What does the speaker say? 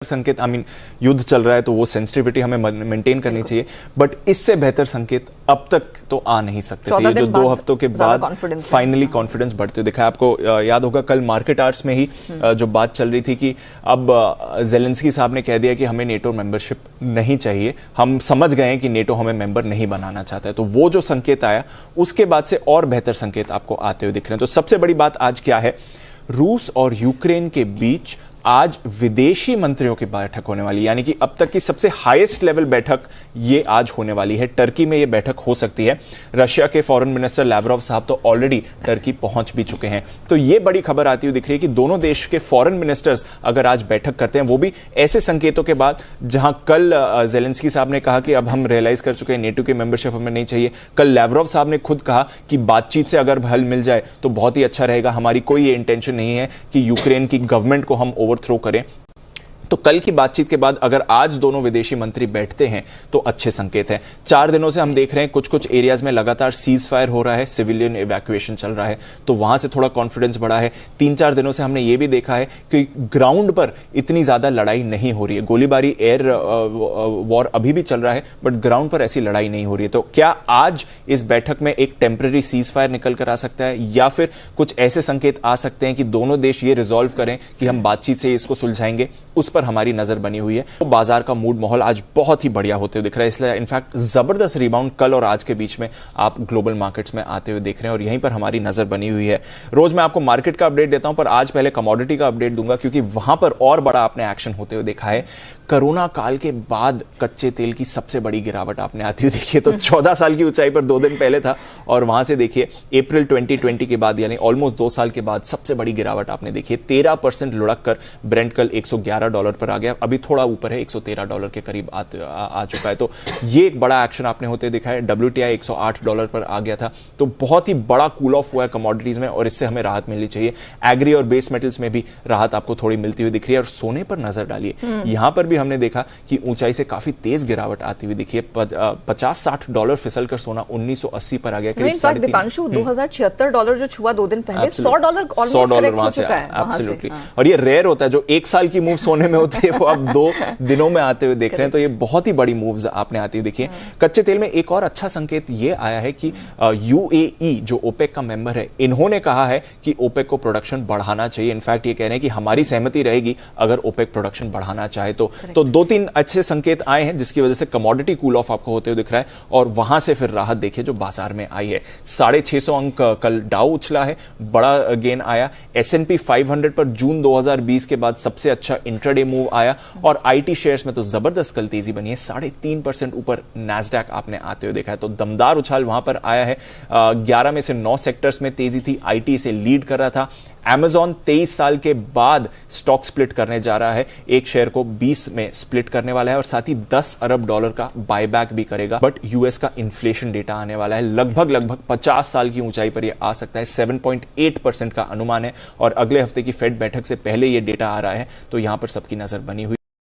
संकेत युद्ध चल रहा है तो वो सेंसिटिविटी हमें मेंटेन करनी चाहिए, बट इससे बेहतर संकेत अब तक तो आ नहीं सकते थे। ये जो 2 हफ्तों के बाद फाइनली कॉन्फिडेंस बढ़ते दिखा। आपको याद होगा कल मार्केट आवर्स में ही जो बात चल रही थी कि अब ज़ेलेंस्की साहब ने कह दिया कि हमें नेटो मेंबरशिप नहीं चाहिए, हम समझ गए हैं कि नेटो हमें मेंबर नहीं बनाना चाहता है। तो वो जो संकेत आया उसके बाद से और बेहतर संकेत आपको आते हुए दिख रहे हैं। तो सबसे बड़ी बात आज क्या है, रूस और यूक्रेन के बीच आज विदेशी मंत्रियों की बैठक होने वाली है, यानी कि अब तक की सबसे हाईएस्ट लेवल बैठक ये आज होने वाली है। टर्की में ये बैठक हो सकती है। रशिया के फॉरेन मिनिस्टर लैवरोव साहब तो ऑलरेडी टर्की पहुंच भी चुके हैं। तो ये बड़ी खबर आती हुई दिख रही है कि दोनों देश के फॉरेन मिनिस्टर्स अगर आज बैठक करते हैं, वो भी ऐसे संकेतों के बाद जहां कल ज़ेलेंस्की साहब ने कहा कि अब हम रियलाइज कर चुके हैं नेटो की मेंबरशिप हमें नहीं चाहिए। कल लैवरोव साहब ने खुद कहा कि बातचीत से अगर हल मिल जाए तो बहुत ही अच्छा रहेगा, हमारी कोई ये इंटेंशन नहीं है कि यूक्रेन की गवर्नमेंट को हम ओवरथ्रो करें। तो कल की बातचीत के बाद अगर आज दोनों विदेशी मंत्री बैठते हैं तो अच्छे संकेत हैं। 4 दिनों से हम देख रहे हैं कुछ कुछ एरियाज में लगातार सीज फायर हो रहा है, सिविलियन इवैक्यूएशन चल रहा है, तो वहां से थोड़ा कॉन्फिडेंस बढ़ा है। 3-4 दिनों से हमने ये भी देखा है कि ग्राउंड पर इतनी ज्यादा लड़ाई नहीं हो रही है। गोलीबारी, एयर वॉर अभी भी चल रहा है, बट ग्राउंड पर ऐसी लड़ाई नहीं हो रही है। तो क्या आज इस बैठक में एक टेम्पररी सीज फायर निकल कर आ सकता है, या फिर कुछ ऐसे संकेत आ सकते हैं कि दोनों देश ये रिजॉल्व करें कि हम बातचीत से इसको सुलझाएंगे? उस पर हमारी नजर बनी हुई है। तो बाजार का मूड माहौल आज बहुत ही बढ़िया होते हुए दिख रहा है, इसलिए इनफैक्ट जबरदस्त रिबाउंड कल और आज के बीच में आप ग्लोबल मार्केट्स में आते हुए देख रहे हैं और यहीं पर हमारी नजर बनी हुई है। रोज मैं आपको मार्केट का अपडेट देता हूं, पर आज पहले कमोडिटी का अपडेट दूंगा क्योंकि वहां पर और बड़ा आपने एक्शन होते हुए देखा है। कोरोना काल के बाद कच्चे तेल की सबसे बड़ी गिरावट आपने आती हुई देखी है। तो 14 साल की ऊंचाई पर 2 दिन पहले था और वहां से देखिए अप्रैल 2020 के बाद यानी ऑलमोस्ट 2 साल के बाद सबसे बड़ी गिरावट आपने देखी है। 13% लुढ़क कर ब्रेंट कल $111 पर आ गया, अभी थोड़ा ऊपर है, $113 के करीब आ चुका है। तो ये एक बड़ा एक्शन आपने होते देखा है। WTI $108 पर आ गया था, तो बहुत ही बड़ा कूल ऑफ हुआ है कमोडिटीज में और इससे हमें राहत मिलनी चाहिए। एग्री और बेस मेटल्स में भी राहत आपको थोड़ी मिलती हुई दिख रही है। और सोने पर नजर डालिए, यहां पर भी हमने देखा कि ऊंचाई से काफी तेज गिरावट आती हुई दिखी है। $50-60 फिसल कर सोना 1980 पर आ गया। दीपांशु $2076 जो छुआ 2 दिन पहले, $100 वहां से एब्सोल्युटली। और ये रेयर होता है, जो 1 साल की मूव सोने में होती है वो अब 2 दिनों में आते हुए देख रहे हैं। तो ये बहुत ही बड़ी मूव्स आपने आती हुई देखी है। कच्चे तेल में एक और अच्छा संकेत ये आया है कि यूएई जो ओपेक का मेंबर है, इन्होंने कहा है कि ओपेक को प्रोडक्शन बढ़ाना चाहिए। इनफैक्ट ये कह रहे हैं कि हमारी सहमति रहेगी अगर ओपेक प्रोडक्शन बढ़ाना चाहे तो 2-3 अच्छे संकेत आए हैं जिसकी वजह से कमोडिटी कूल ऑफ आपको होते हुए दिख रहा है और वहां से फिर राहत देखिए जो बाजार में आई है। 650 अंक कल डाउ उछला है, बड़ा गेन आया। S&P 500 पर जून 2020 के बाद सबसे अच्छा इंट्राडे मूव आया और आईटी शेयर्स में तो जबरदस्त कल तेजी बनी है। 3.5% ऊपर नैस्डैक आपने आते हुए देखा है, तो दमदार उछाल वहां पर आया है। 11 में से 9 सेक्टर्स में तेजी थी, आईटी से लीड कर रहा था। Amazon 23 साल के बाद स्टॉक स्प्लिट करने जा रहा है, एक शेयर को 20 में स्प्लिट करने वाला है और साथ ही $10 अरब का बायबैक भी करेगा। बट यूएस का इन्फ्लेशन डेटा आने वाला है, लगभग 50 साल की ऊंचाई पर यह आ सकता है। 7.8% का अनुमान है और अगले हफ्ते की फेड बैठक से पहले यह डेटा आ रहा है, तो यहां पर सबकी नजर बनी हुई